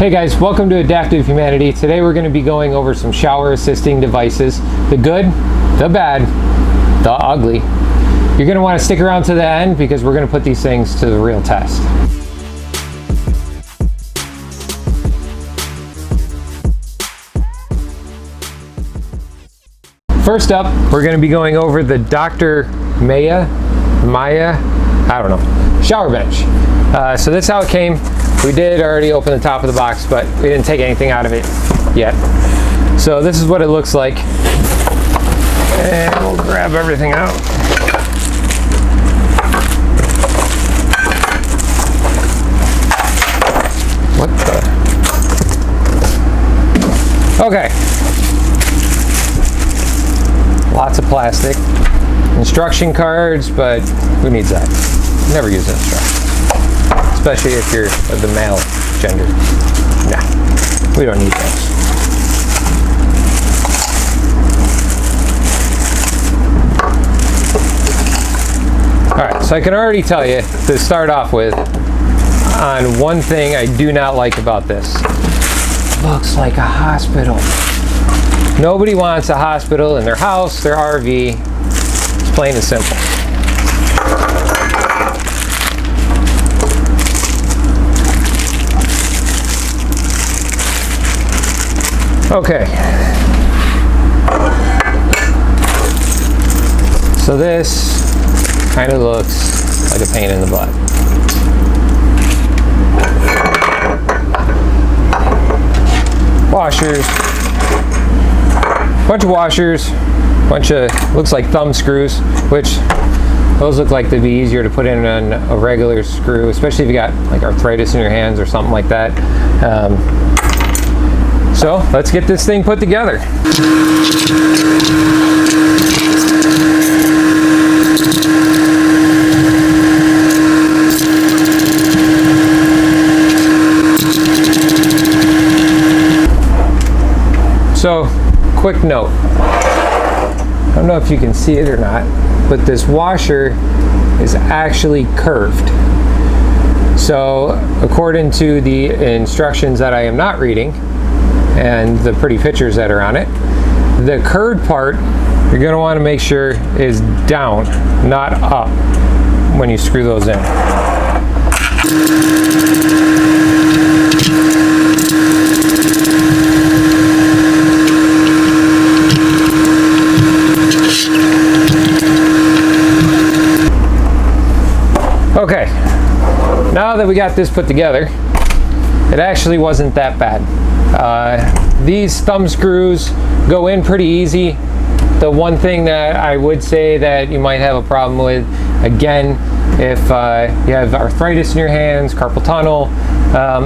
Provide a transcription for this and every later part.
Hey guys, welcome to Adaptive Humanity. Today we're going to be going over some shower assisting devices. The good, the bad, the ugly. You're going to want to stick around to the end because we're going to put these things to the real test. First up, we're going to be going over the Dr. Maya, I don't know, shower bench. So this is how it came. We did already open the top of the box, but we didn't take anything out of it yet. So this is what it looks like. And we'll grab everything out. What the? Okay. Lots of plastic. Instruction cards, but who needs that? Never use instructions. Especially if you're of the male gender. Nah, we don't need those. Alright, so I can already tell you, to start off with, on one thing I do not like about this. Looks like a hospital. Nobody wants a hospital in their house, their RV. It's plain and simple. Okay, so this kind of looks like a pain in the butt. Washers, bunch of washers, bunch of, looks like thumb screws, which those look like they'd be easier to put in on a regular screw, especially if you got like arthritis in your hands or something like that. So let's get this thing put together. So, quick note. I don't know if you can see it or not, but this washer is actually curved. So, according to the instructions that I am not reading, and the pretty pictures that are on it, the curved part you're going to want to make sure is down, not up, when you screw those in. Okay, now that we got this put together, it actually wasn't that bad. These thumb screws go in pretty easy. The one thing that I would say that you might have a problem with, again, if you have arthritis in your hands, carpal tunnel,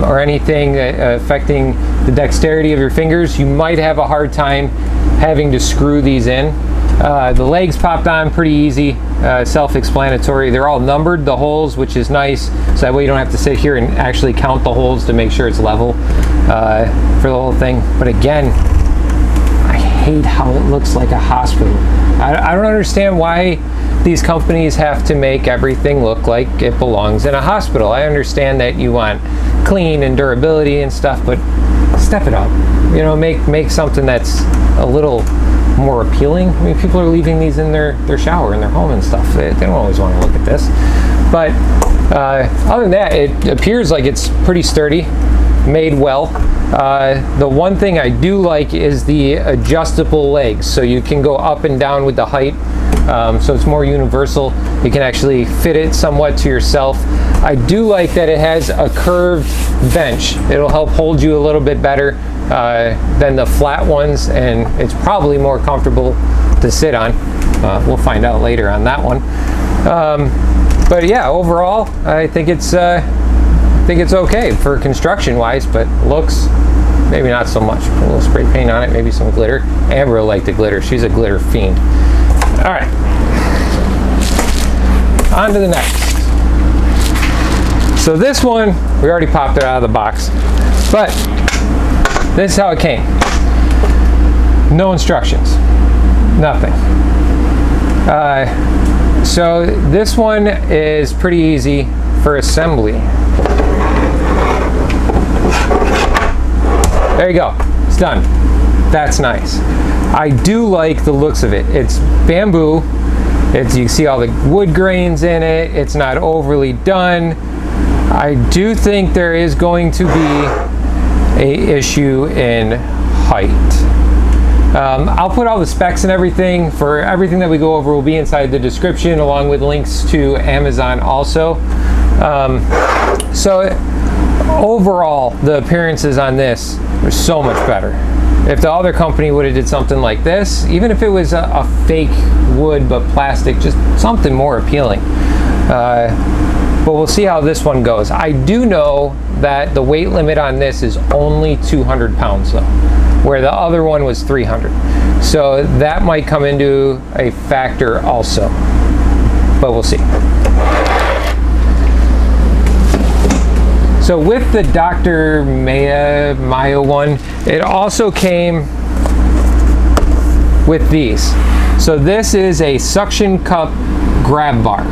or anything affecting the dexterity of your fingers, you might have a hard time having to screw these in. The legs popped on pretty easy, self-explanatory. They're all numbered, the holes, which is nice, so that way you don't have to sit here and actually count the holes to make sure it's level for the whole thing. But again, I hate how it looks like a hospital. I don't understand why these companies have to make everything look like it belongs in a hospital. I understand that you want clean and durability and stuff, but step it up. You know, make something that's a little more appealing. I mean, people are leaving these in their shower in their home and stuff. They don't always want to look at this. But other than that, it appears like it's pretty sturdy, made well. The one thing I do like is the adjustable legs, so you can go up and down with the height, so it's more universal. You can actually fit it somewhat to yourself. I do like that it has a curved bench. It'll help hold you a little bit better than the flat ones, and it's probably more comfortable to sit on. We'll find out later on that one. But yeah, overall, I think it's okay for construction wise, but looks maybe not so much. Put a little spray paint on it, maybe some glitter. Amber will like the glitter. She's a glitter fiend. All right, on to the next. So this one, we already popped it out of the box, but this is how it came. No instructions, nothing. So this one is pretty easy for assembly. there you go. It's done. That's nice. I do like the looks of it. It's bamboo. It's, you see all the wood grains in it. It's not overly done. I do think there is going to be an issue in height. I'll put all the specs and everything for everything that we go over will be inside the description, along with links to Amazon also. So overall, the appearances on this are so much better. If the other company would have did something like this, even if it was a fake wood but plastic, just something more appealing. But we'll see how this one goes. I do know that the weight limit on this is only 200 pounds though, where the other one was 300. So that might come into a factor also, but we'll see. So with the Dr. Maya one, it also came with these. So this is a suction cup grab bar.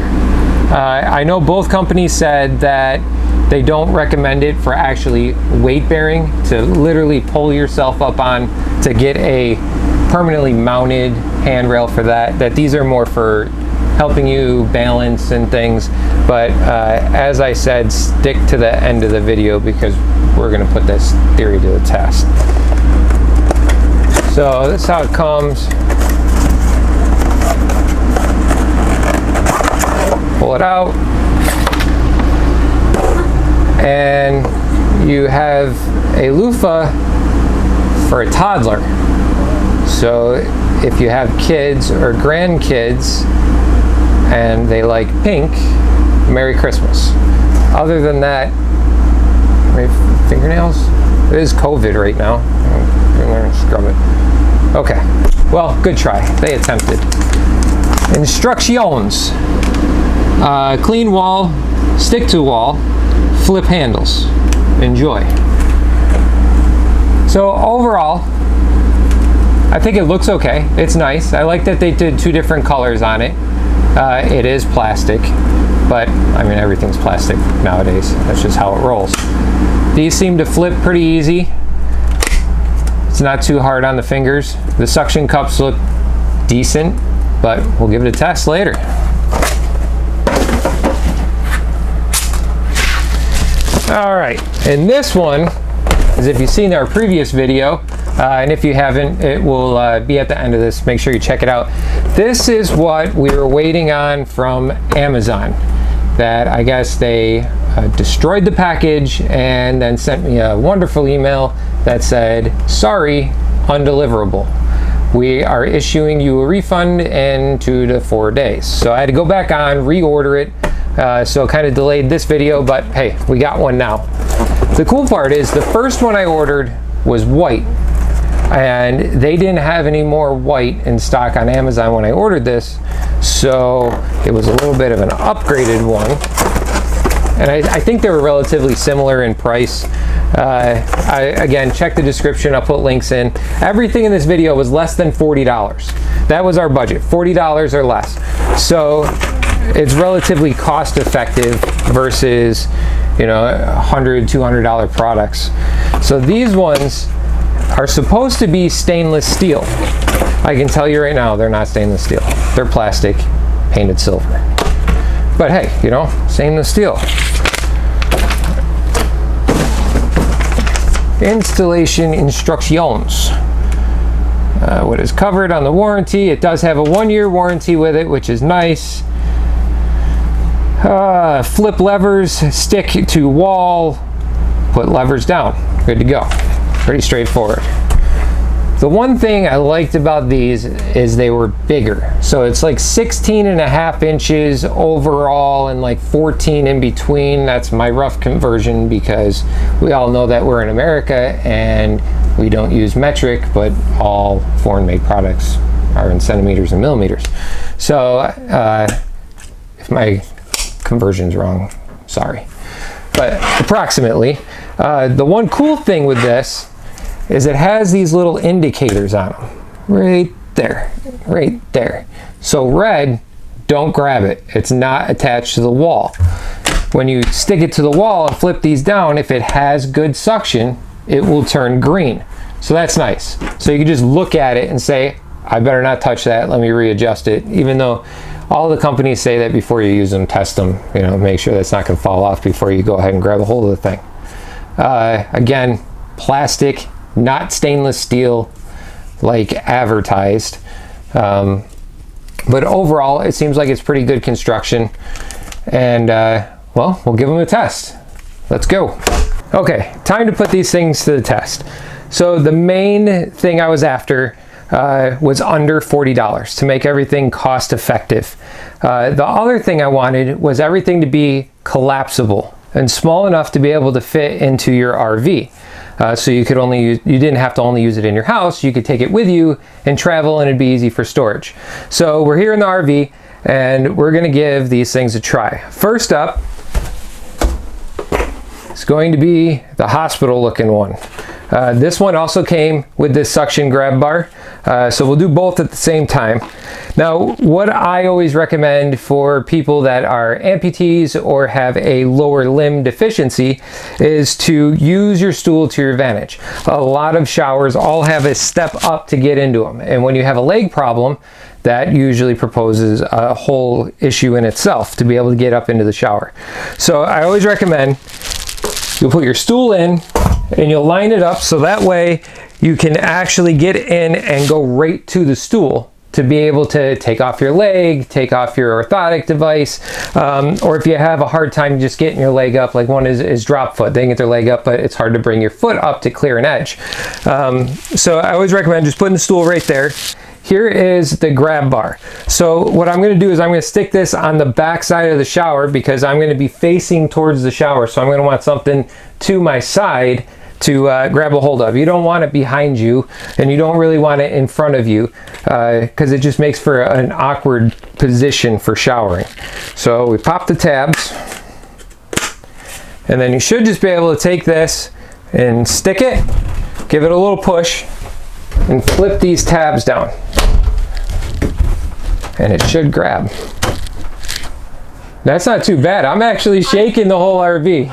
I know both companies said that they don't recommend it for actually weight bearing, to literally pull yourself up on to get a permanently mounted handrail for that, that these are more for helping you balance and things. But as I said, stick to the end of the video because we're going to put this theory to the test. So this is how it comes. Pull it out, and you have a loofah for a toddler. So if you have kids or grandkids and they like pink, Merry Christmas. Other than that, fingernails? It is COVID right now. I'm gonna scrub it. Okay, well, good try. They attempted. Instructions. Clean wall, stick to wall, flip handles. Enjoy. So overall, I think it looks okay. It's nice. I like that they did 2 different colors on it. It is plastic, but I mean, everything's plastic nowadays. That's just how it rolls. These seem to flip pretty easy. It's not too hard on the fingers. The suction cups look decent, but we'll give it a test later. All right, and this one is, if you've seen our previous video, and if you haven't, it will be at the end of this. Make sure you check it out. This is what we were waiting on from Amazon. That I guess they destroyed the package and then sent me a wonderful email that said, sorry, undeliverable. We are issuing you a refund in 2 to 4 days. So I had to go back on, reorder it. So it kind of delayed this video, but hey, we got one now. The cool part is the first one I ordered was white, and they didn't have any more white in stock on Amazon when I ordered this, so it was a little bit of an upgraded one, and I think they were relatively similar in price. Again, check the description, I'll put links in. Everything in this video was less than $40. That was our budget, $40 or less. So it's relatively cost effective versus, you know, $100, $200 products. So these ones are supposed to be stainless steel. I can tell you right now, they're not stainless steel. They're plastic, painted silver. But hey, you know, stainless steel. Installation instructions. What is covered on the warranty? It does have a 1-year warranty with it, which is nice. Flip levers, stick to wall, put levers down. Good to go. Pretty straightforward. The one thing I liked about these is they were bigger. So it's like 16.5 inches overall and like 14 in between. That's my rough conversion because we all know that we're in America and we don't use metric, but all foreign made products are in centimeters and millimeters. So if my conversion's wrong, sorry. But approximately, the one cool thing with this is it has these little indicators on them. Right there, right there. So red, don't grab it. It's not attached to the wall. When you stick it to the wall and flip these down, if it has good suction, it will turn green. So that's nice. So you can just look at it and say, I better not touch that, let me readjust it, even though all the companies say that before you use them, test them, you know, make sure that's not going to fall off before you go ahead and grab a hold of the thing. Again, plastic, not stainless steel like advertised. But overall, it seems like it's pretty good construction. And well, we'll give them a test. Let's go. Okay, time to put these things to the test. So the main thing I was after was under $40 to make everything cost effective. The other thing I wanted was everything to be collapsible and small enough to be able to fit into your RV. So you didn't have to only use it in your house, you could take it with you and travel, and it'd be easy for storage. So we're here in the RV and we're gonna give these things a try. First up, it's going to be the hospital looking one. This one also came with this suction grab bar, so we'll do both at the same time. Now, what I always recommend for people that are amputees or have a lower limb deficiency is to use your stool to your advantage. A lot of showers all have a step up to get into them, and when you have a leg problem, that usually proposes a whole issue in itself to be able to get up into the shower. So I always recommend you'll put your stool in and you'll line it up so that way you can actually get in and go right to the stool to be able to take off your leg, take off your orthotic device, or if you have a hard time just getting your leg up, like one is drop foot, they can get their leg up, but it's hard to bring your foot up to clear an edge. So I always recommend just putting the stool right there. Here is the grab bar. So what I'm going to do is I'm going to stick this on the back side of the shower because I'm going to be facing towards the shower. So I'm going to want something to my side to grab a hold of. You don't want it behind you, and you don't really want it in front of you because it just makes for an awkward position for showering. So we pop the tabs, and then you should just be able to take this and stick it, give it a little push, and flip these tabs down. And it should grab. That's not too bad. I'm actually shaking the whole RV.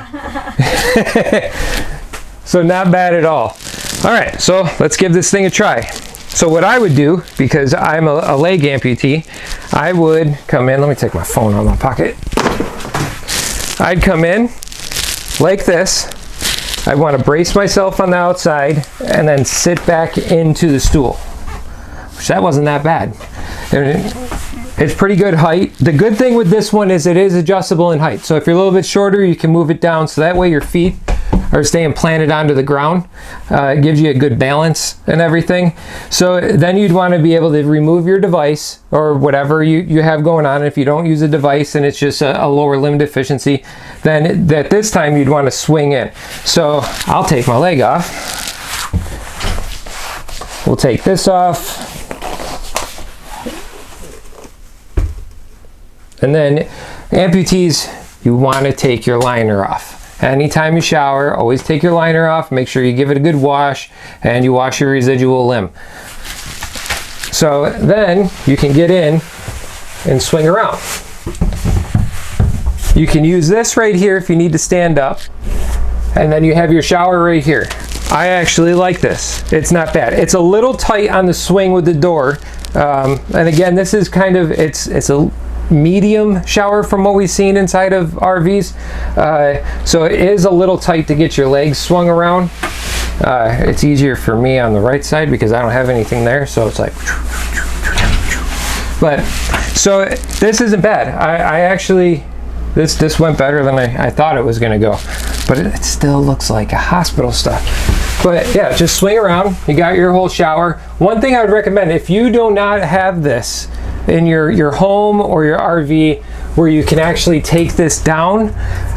So not bad at all. All right, so let's give this thing a try. So what I would do, because I'm a leg amputee, I would come in, let me take my phone out of my pocket. I'd come in like this. I want to brace myself on the outside and then sit back into the stool, which that wasn't that bad. It's pretty good height. The good thing with this one is it is adjustable in height. So if you're a little bit shorter, you can move it down so that way your feet are staying planted onto the ground. It gives you a good balance and everything. So then you'd want to be able to remove your device or whatever you have going on. If you don't use a device and it's just a lower limb deficiency, then at this time you'd want to swing in. So I'll take my leg off. We'll take this off. And then amputees, you want to take your liner off. Anytime you shower, always take your liner off, make sure you give it a good wash, and you wash your residual limb. So then you can get in and swing around. You can use this right here if you need to stand up, and then you have your shower right here. I actually like this. It's not bad. It's a little tight on the swing with the door. And again, this is kind of, it's a medium shower from what we've seen inside of RVs. So it is a little tight to get your legs swung around. It's easier for me on the right side because I don't have anything there, so it's like, but so this isn't bad. I actually, this went better than I thought it was gonna go, but it still looks like a hospital stuff. But yeah, just swing around, you got your whole shower. One thing I would recommend, if you do not have this in your home or your RV where you can actually take this down,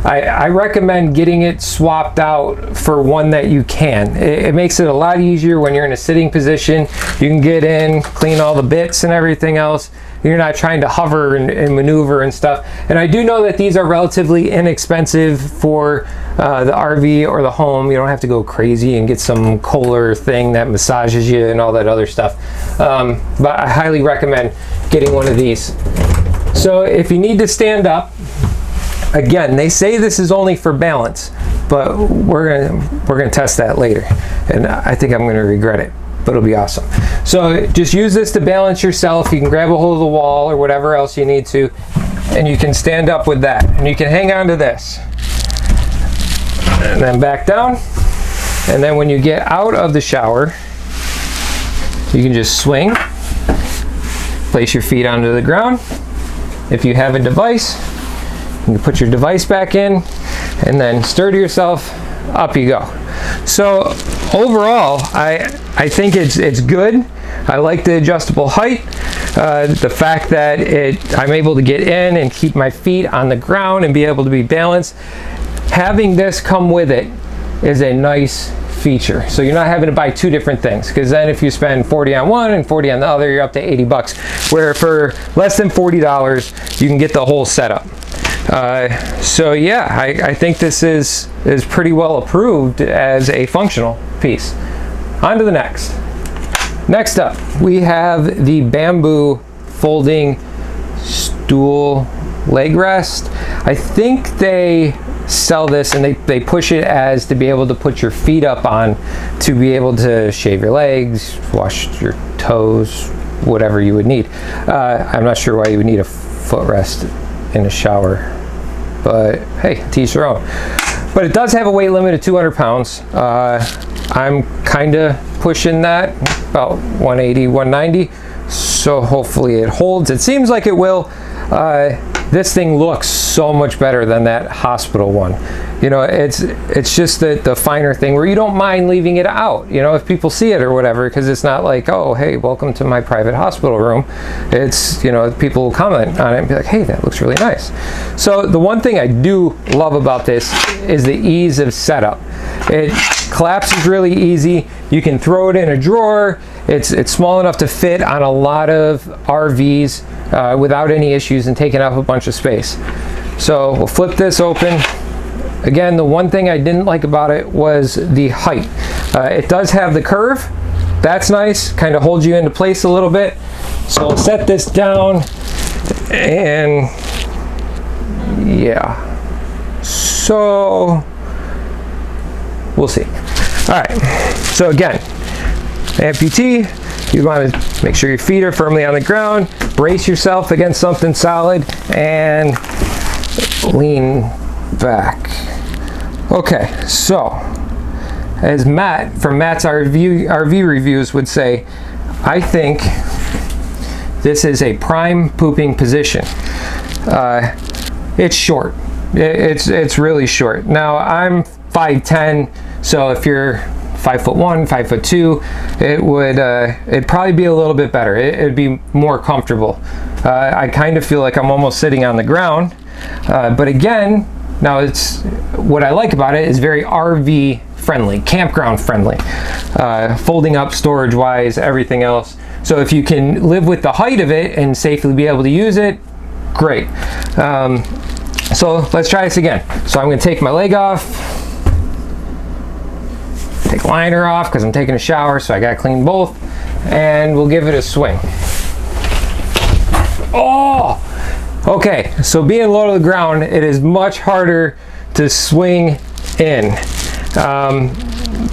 I recommend getting it swapped out for one that you can. It makes it a lot easier when you're in a sitting position. You can get in, clean all the bits and everything else. You're not trying to hover and maneuver and stuff. And I do know that these are relatively inexpensive for the RV or the home. You don't have to go crazy and get some Kohler thing that massages you and all that other stuff. But I highly recommend getting one of these. So if you need to stand up, again, they say this is only for balance, but we're gonna test that later, and I think I'm gonna regret it, but it'll be awesome. So just use this to balance yourself. You can grab a hold of the wall or whatever else you need to, and you can stand up with that, and you can hang on to this and then back down. And then when you get out of the shower, you can just swing, place your feet onto the ground. If you have a device, you can put your device back in and then stir to yourself, up you go. So overall, I think it's good. I like the adjustable height. The fact that I'm able to get in and keep my feet on the ground and be able to be balanced. Having this come with it is a nice feature. So you're not having to buy two different things, because then if you spend 40 on one and 40 on the other, you're up to 80 bucks. Where for less than $40, you can get the whole setup. So yeah, I think this is pretty well approved as a functional piece. On to the next. Next up, we have the bamboo folding stool leg rest. I think they sell this and they push it as to be able to put your feet up on, to be able to shave your legs, wash your toes, whatever you would need. I'm not sure why you would need a footrest in a shower, but hey, to each their own. But it does have a weight limit of 200 pounds. I'm kind of pushing that, about 180, 190. So hopefully it holds. It seems like it will. This thing looks so much better than that hospital one. You know, it's just the finer thing where you don't mind leaving it out, you know, if people see it or whatever, because it's not like, oh, hey, welcome to my private hospital room. It's, you know, people will comment on it and be like, hey, that looks really nice. So the one thing I do love about this is the ease of setup. It collapses really easy. You can throw it in a drawer. It's small enough to fit on a lot of RVs without any issues and taking up a bunch of space. So we'll flip this open. Again, the one thing I didn't like about it was the height. It does have the curve. That's nice, kind of holds you into place a little bit. So I'll set this down, and yeah, so we'll see. All right, so again, amputee, you want to make sure your feet are firmly on the ground, brace yourself against something solid, and lean back. Okay, so as Matt from Matt's RV reviews would say, I think this is a prime pooping position. It's short. It's really short. Now I'm 5'10", so if you're 5'1", 5'2", it'd probably be a little bit better. It'd be more comfortable. I kind of feel like I'm almost sitting on the ground, but again, now it's what I like about it is very RV friendly, campground friendly, folding up storage wise, everything else. So if you can live with the height of it and safely be able to use it, great. So let's try this again. So I'm going to take my leg off, take liner off because I'm taking a shower, so I got to clean both, and we'll give it a swing. Oh! Okay, so being low to the ground, it is much harder to swing in.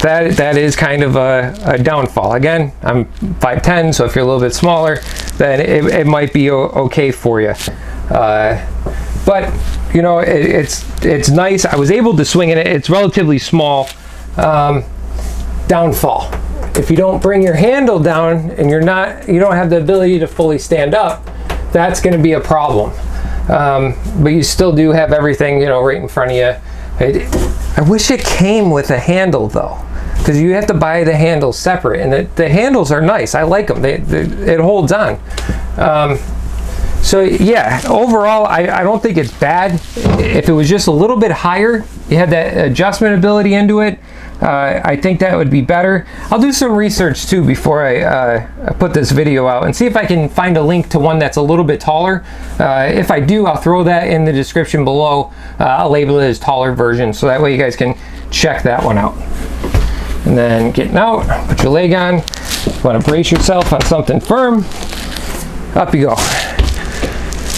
That is kind of a downfall. Again, I'm 5'10", so if you're a little bit smaller, then it might be okay for you. But you know, it's nice. I was able to swing in it. It's relatively small. Downfall: if you don't bring your handle down and you don't have the ability to fully stand up, that's going to be a problem. But you still do have everything, you know, right in front of you. I wish it came with a handle though, because you have to buy the handles separate, and the handles are nice. I like them. It holds on. So yeah, overall, I don't think it's bad. If it was just a little bit higher, you had that adjustment ability into it, I think that would be better. I'll do some research too before I put this video out and see if I can find a link to one that's a little bit taller. If I do, I'll throw that in the description below. I'll label it as taller version, so that way you guys can check that one out. And then getting out, put your leg on. You want to brace yourself on something firm. Up you go.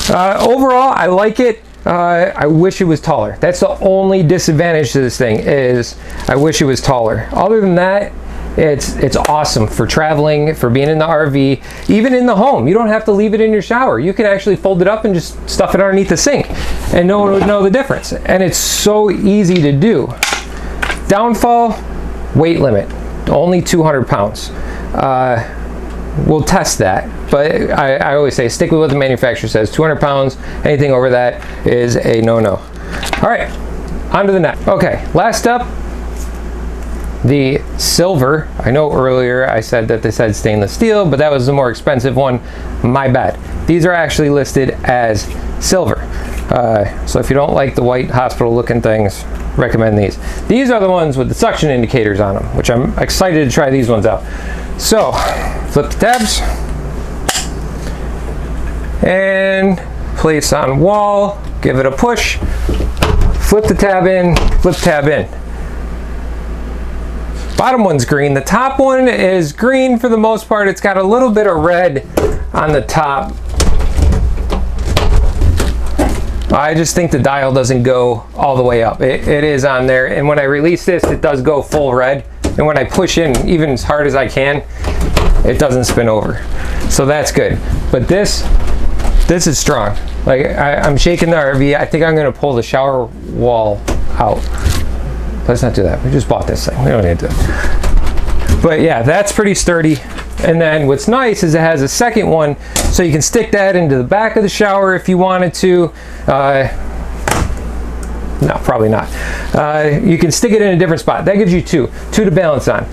Overall, I like it. I wish it was taller. That's the only disadvantage to this thing, is I wish it was taller. Other than that, it's awesome for traveling, for being in the RV, even in the home. You don't have to leave it in your shower. You can actually fold it up and just stuff it underneath the sink, and no one would know the difference. And it's so easy to do. Downfall, weight limit, only 200 pounds. We'll test that, but I always say stick with what the manufacturer says. 200 pounds, anything over that is a no-no. All right, on to the next. Okay, last up, the silver. I know earlier I said that they said stainless steel, but that was the more expensive one. My bad. These are actually listed as silver. So if you don't like the white hospital looking things, recommend these. These are the ones with the suction indicators on them, which I'm excited to try these ones out. So flip the tabs and place on wall, give it a push, flip the tab in, flip tab in. Bottom one's green. The top one is green for the most part. It's got a little bit of red on the top. I just think the dial doesn't go all the way up. It is on there, and when I release this, it does go full red. And when I push in, even as hard as I can, it doesn't spin over. So that's good. But this is strong. Like I'm shaking the RV. I think I'm gonna pull the shower wall out. Let's not do that. We just bought this thing. We don't need to. But yeah, that's pretty sturdy. And then what's nice is it has a second one, so you can stick that into the back of the shower if you wanted to. No, probably not. You can stick it in a different spot. That gives you two to balance on.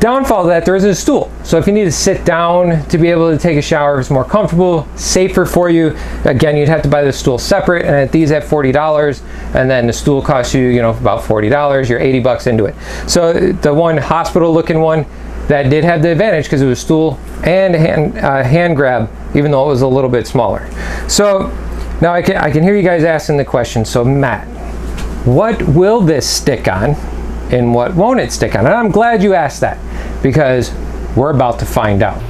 Downfall of that, there isn't a stool. So if you need to sit down to be able to take a shower, it's more comfortable, safer for you. Again, you'd have to buy the stool separate, and at these at $40, and then the stool costs you, about $40. You're 80 bucks into it. So the one hospital looking one, that did have the advantage because it was stool and hand grab, even though it was a little bit smaller. So now I can hear you guys asking the question, so Matt, what will this stick on and what won't it stick on? And I'm glad you asked that, because we're about to find out.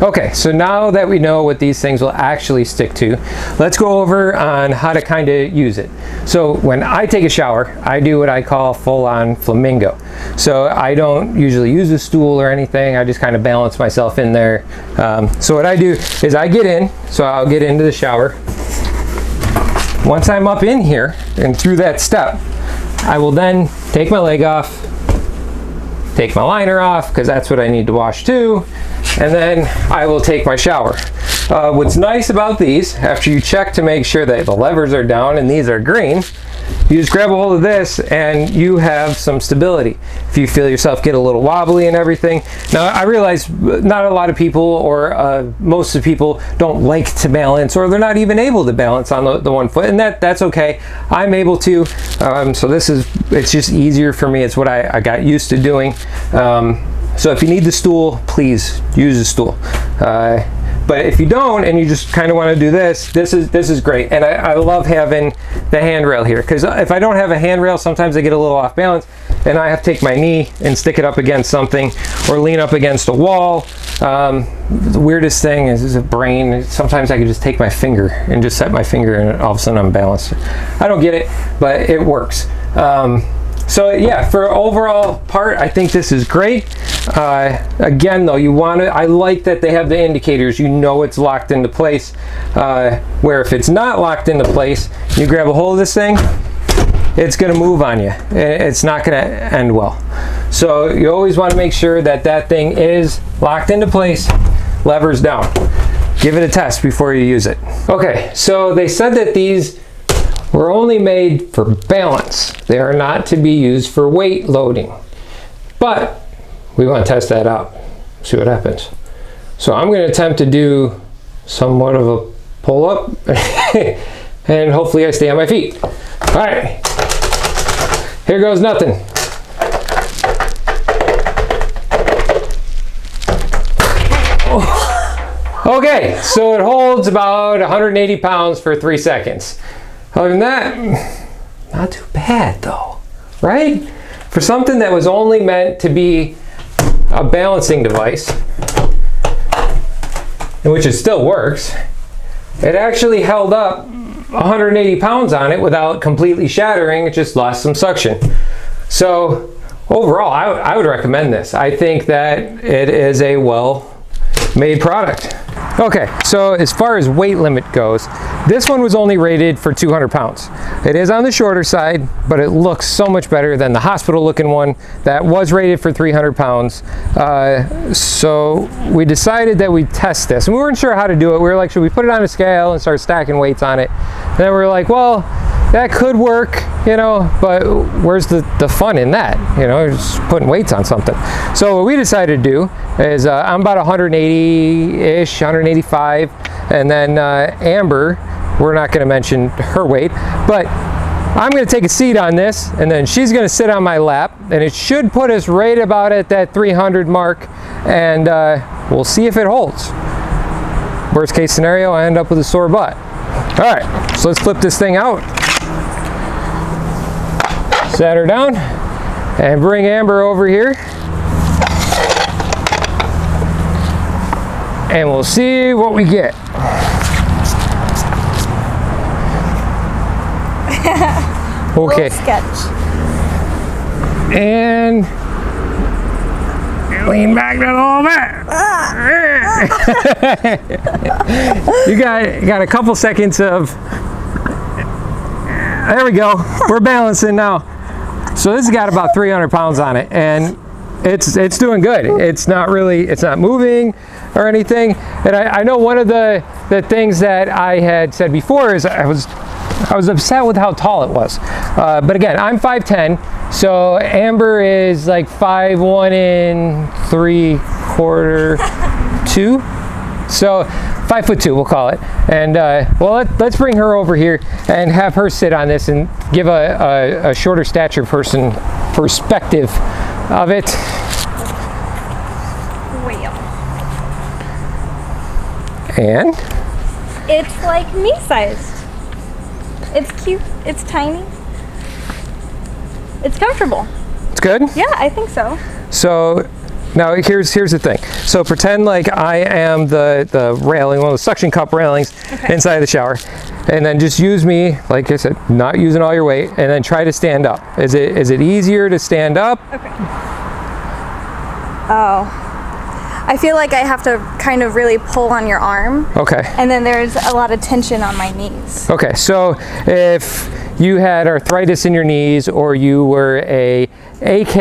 Okay, so now that we know what these things will actually stick to, let's go over on how to kind of use it. So when I take a shower, I do what I call full-on flamingo. So I don't usually use a stool or anything. I just kind of balance myself in there. So what I do is I get in, so I'll get into the shower. Once I'm up in here and through that step, I will then take my leg off, take my liner off, because that's what I need to wash too, and then I will take my shower. What's nice about these, after you check to make sure that the levers are down and these are green, you just grab a hold of this and you have some stability. If you feel yourself get a little wobbly and everything. Now I realize not a lot of people, or most of the people, don't like to balance, or they're not even able to balance on the one foot, and that's okay. I'm able to, so it's just easier for me. It's what I got used to doing. So if you need the stool, please use the stool. But if you don't, and you just kind of want to do this is great. And I love having the handrail here, because if I don't have a handrail, sometimes I get a little off balance and I have to take my knee and stick it up against something or lean up against a wall. The weirdest thing is a brain. Sometimes I could just take my finger and just set my finger and all of a sudden I'm balanced. I don't get it, but it works. So yeah, for overall part, I think this is great. Again though, I like that they have the indicators. You know it's locked into place, where if it's not locked into place, you grab a hold of this thing, it's gonna move on you. It's not gonna end well. So you always wanna make sure that that thing is locked into place, levers down. Give it a test before you use it. Okay, so they said that these were only made for balance. They are not to be used for weight loading. But we want to test that out, see what happens. So I'm going to attempt to do somewhat of a pull up and hopefully I stay on my feet. All right, here goes nothing. Okay, so it holds about 180 pounds for 3 seconds. Other than that, not too bad though, right? For something that was only meant to be a balancing device, in which it still works, it actually held up 180 pounds on it without completely shattering. It just lost some suction. So overall, I would recommend this. I think that it is a well-made product. Okay, so as far as weight limit goes, this one was only rated for 200 pounds. It is on the shorter side, but it looks so much better than the hospital looking one that was rated for 300 pounds. So we decided that we'd test this, and we weren't sure how to do it. We were like, should we put it on a scale and start stacking weights on it? And then we were like, well, that could work, you know, but where's the fun in that? You know, just putting weights on something. So what we decided to do is I'm about 180-ish, 185, and then Amber, we're not going to mention her weight, but I'm going to take a seat on this, and then she's going to sit on my lap, and it should put us right about at that 300 mark, and we'll see if it holds. Worst case scenario, I end up with a sore butt. All right, so let's flip this thing out. Set her down and bring Amber over here. And we'll see what we get. Okay. Sketch. And lean back a little bit. You got a couple seconds of. There we go. We're balancing now. So this has got about 300 pounds on it, and it's doing good. It's not moving or anything. And I know one of the things that I had said before is I was upset with how tall it was. But again, I'm 5'10", so Amber is like 5'1" and 3/4, 2. So 5'2", we'll call it. And well, let's bring her over here and have her sit on this and give a shorter stature person perspective of it. Well. And? It's like me-sized. It's cute, it's tiny. It's comfortable. It's good? Yeah, I think so. So now here's the thing. So pretend like I am the railing, one of the suction cup railings inside the shower, and then just use me, like I said, not using all your weight, and then try to stand up. Is it easier to stand up? Okay. Oh. I feel like I have to kind of really pull on your arm. Okay. And then there's a lot of tension on my knees. Okay, so if you had arthritis in your knees or you were a AK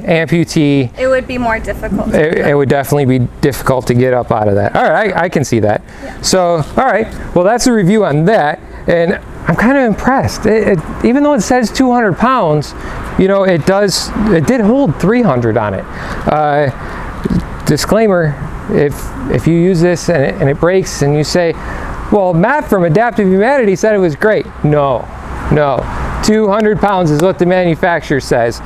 amputee, it would be more difficult. It would definitely be difficult to get up out of that. All right, I can see that. Yeah. So, all right, well, that's a review on that, and I'm kind of impressed. Even though it says 200 pounds, you know, it did hold 300 on it. Disclaimer, if you use this and it breaks and you say, well, Matt from Adaptive Humanity said it was great. No, 200 pounds is what the manufacturer says.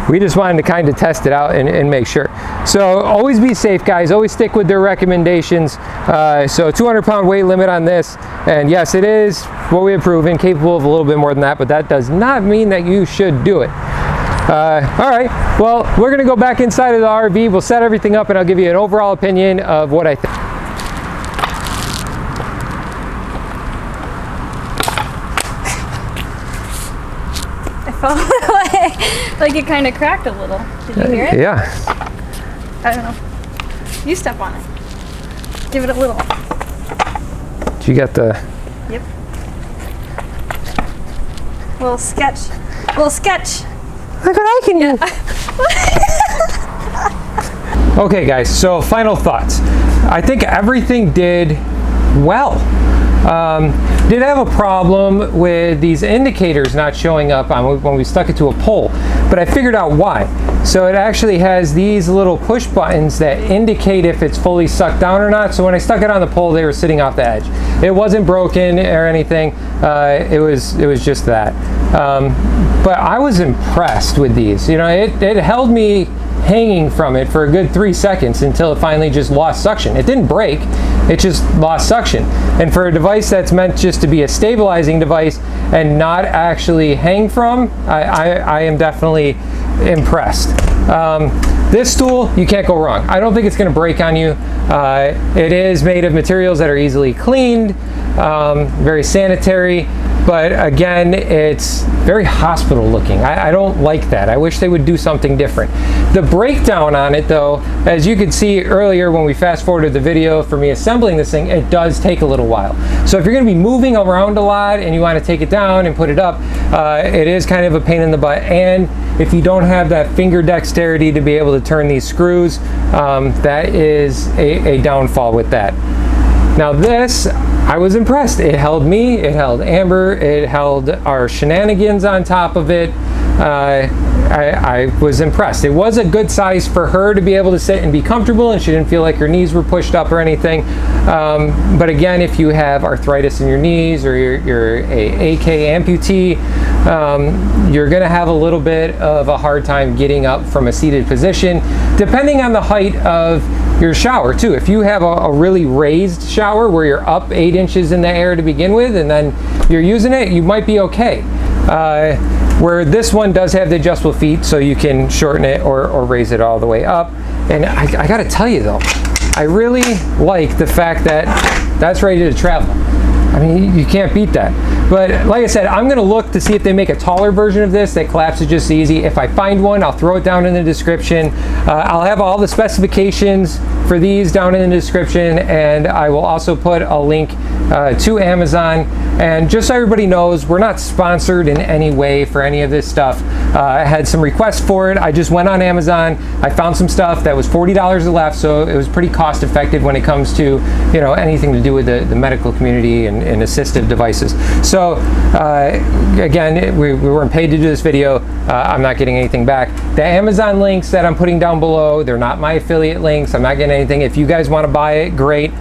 We just wanted to kind of test it out and make sure. So always be safe, guys. Always stick with their recommendations. So 200-pound weight limit on this. And yes, it is what we have proven, capable of a little bit more than that, but that does not mean that you should do it. All right, well, we're gonna go back inside of the RV. We'll set everything up and I'll give you an overall opinion of what I think. I felt like it kind of cracked a little. Did you hear it? Yeah. I don't know. You step on it. Give it a little. You got the... Yep. Little sketch. Look what I can do. Okay, guys, so final thoughts. I think everything did well. Did have a problem with these indicators not showing up when we stuck it to a pole, but I figured out why. So it actually has these little push buttons that indicate if it's fully sucked down or not. So when I stuck it on the pole, they were sitting off the edge. It wasn't broken or anything. It was just that. But I was impressed with these. You know, it held me hanging from it for a good 3 seconds until it finally just lost suction. It didn't break, it just lost suction. And for a device that's meant just to be a stabilizing device and not actually hang from, I am definitely impressed. This stool, you can't go wrong. I don't think it's going to break on you. It is made of materials that are easily cleaned, very sanitary, but again, it's very hospital looking. I don't like that. I wish they would do something different. The breakdown on it though, as you could see earlier when we fast forwarded the video for me assembling this thing, it does take a little while. So if you're going to be moving around a lot and you want to take it down and put it up, it is kind of a pain in the butt. And if you don't have that finger dexterity to be able to turn these screws, that is a downfall with that. Now this, I was impressed. It held me, it held Amber, it held our shenanigans on top of it. I was impressed. It was a good size for her to be able to sit and be comfortable, and she didn't feel like her knees were pushed up or anything. But again, if you have arthritis in your knees or you're a AK amputee, you're going to have a little bit of a hard time getting up from a seated position, depending on the height of your shower too. If you have a really raised shower where you're up 8 inches in the air to begin with and then you're using it, you might be okay. Where this one does have the adjustable feet, so you can shorten it or raise it all the way up. And I gotta tell you though, I really like the fact that that's ready to travel. I mean, you can't beat that. But like I said, I'm gonna look to see if they make a taller version of this that collapses just easy. If I find one, I'll throw it down in the description. I'll have all the specifications for these down in the description, and I will also put a link to Amazon. And just so everybody knows, we're not sponsored in any way for any of this stuff. I had some requests for it. I just went on Amazon. I found some stuff that was $40 or less, so it was pretty cost effective when it comes to, you know, anything to do with the medical community and assistive devices. So again, we weren't paid to do this video. I'm not getting anything back. The Amazon links that I'm putting down below, they're not my affiliate links. I'm not getting anything. If you guys want to buy it, great.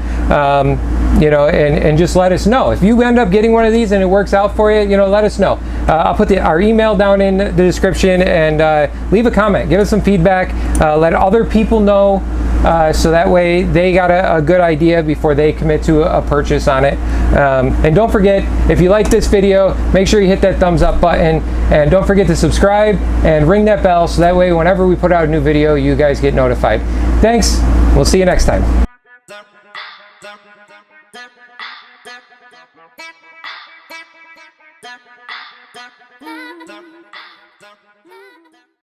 You know, and just let us know. If you end up getting one of these and it works out for you, you know, let us know. I'll put our email down in the description, and leave a comment. Give us some feedback. Let other people know, so that way they got a good idea before they commit to a purchase on it. And don't forget, if you like this video, make sure you hit that thumbs up button, and don't forget to subscribe and ring that bell, so that way whenever we put out a new video, you guys get notified. Thanks. We'll see you next time.